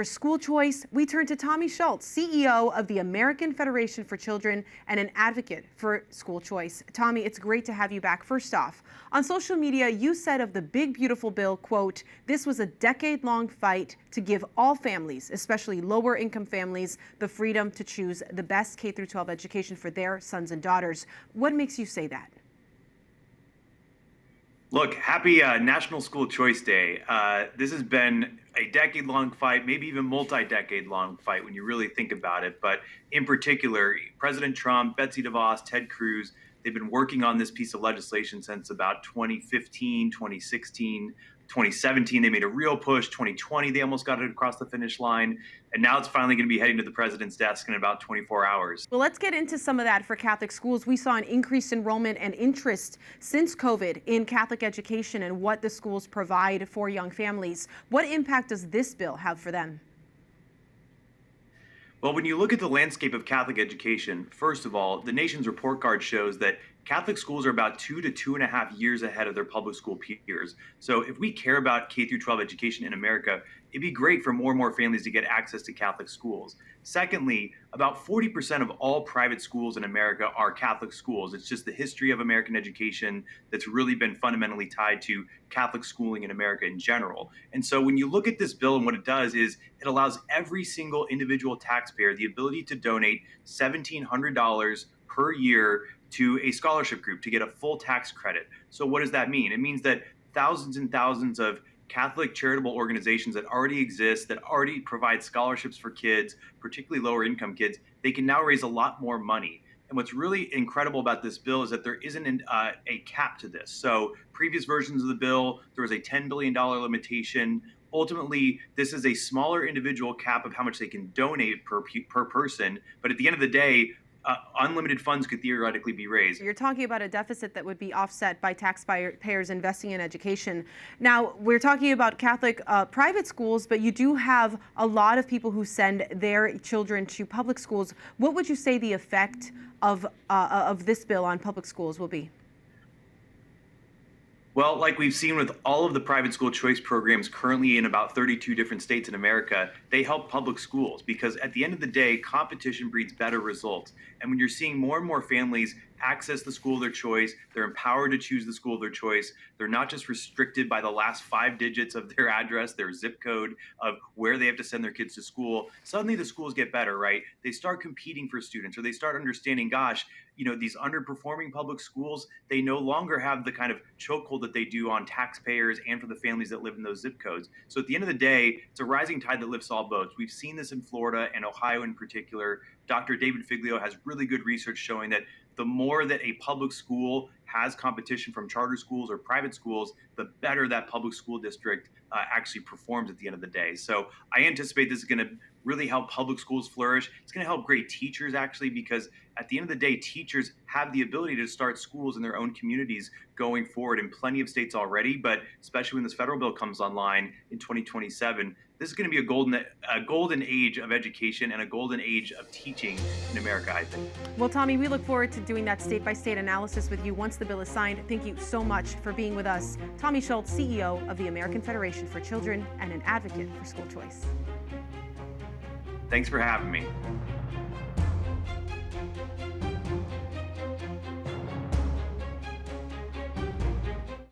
For school choice, we turn to Tommy Schultz, CEO of the American Federation for Children and an advocate for school choice. Tommy, it's great to have you back. First off, on social media, you said of the big, beautiful bill, quote, "This was a decade-long fight to give all families, especially lower-income families, the freedom to choose the best K-12 education for their sons and daughters." What makes you say that? Look, happy National School Choice Day. This has been a decade-long fight, maybe even multi-decade-long fight when you really think about it. But in particular, President Trump, Betsy DeVos, Ted Cruz, they've been working on this piece of legislation since about 2015, 2016, 2017. They made a real push. 2020, they almost got it across the finish line. And now it's finally going to be heading to the president's desk in about 24 hours. Well, let's get into some of that for Catholic schools. We saw an increased enrollment and interest since COVID in Catholic education and what the schools provide for young families. What impact does this bill have for them? Well, when you look at the landscape of Catholic education, first of all, the nation's report card shows that Catholic schools are about 2 to 2.5 years ahead of their public school peers. So if we care about K through 12 education in America, it'd be great for more and more families to get access to Catholic schools. Secondly, about 40% of all private schools in America are Catholic schools. It's just the history of American education that's really been fundamentally tied to Catholic schooling in America in general. And so when you look at this bill and what it does is it allows every single individual taxpayer the ability to donate $1,700 per year to a scholarship group to get a full tax credit. So what does that mean? It means that thousands and thousands of Catholic charitable organizations that already exist, that already provide scholarships for kids, particularly lower income kids, they can now raise a lot more money. And what's really incredible about this bill is that there isn't a cap to this. So previous versions of the bill, there was a $10 billion limitation. Ultimately, this is a smaller individual cap of how much they can donate per person. But at the end of the day, unlimited funds could theoretically be raised. You're talking about a deficit that would be offset by taxpayers investing in education. Now, we're talking about Catholic private schools, but you do have a lot of people who send their children to public schools. What would you say the effect of this bill on public schools will be? Well, like we've seen with all of the private school choice programs currently in about 32 different states in America, they help public schools because at the end of the day, competition breeds better results. And when you're seeing more and more families access the school of their choice, they're empowered to choose the school of their choice. They're not just restricted by the last 5 digits of their address, their zip code of where they have to send their kids to school. Suddenly the schools get better, right? They start competing for students, or they start understanding, gosh, you know, these underperforming public schools, they no longer have the kind of chokehold that they do on taxpayers and for the families that live in those zip codes. So at the end of the day, it's a rising tide that lifts all boats. We've seen this in Florida and Ohio in particular. Dr. David Figlio has really good research showing that the more that a public school has competition from charter schools or private schools, the better that public school district actually performs at the end of the day. So I anticipate this is going to really help public schools flourish. It's going to help great teachers actually, because at the end of the day, teachers have the ability to start schools in their own communities going forward in plenty of states already, but especially when this federal bill comes online in 2027, this is going to be a golden age of education and a golden age of teaching in America, I think. Well, Tommy, we look forward to doing that state-by-state analysis with you once the bill is signed. Thank you so much for being with us. Tommy Schultz, CEO of the American Federation for Children and an advocate for school choice. Thanks for having me.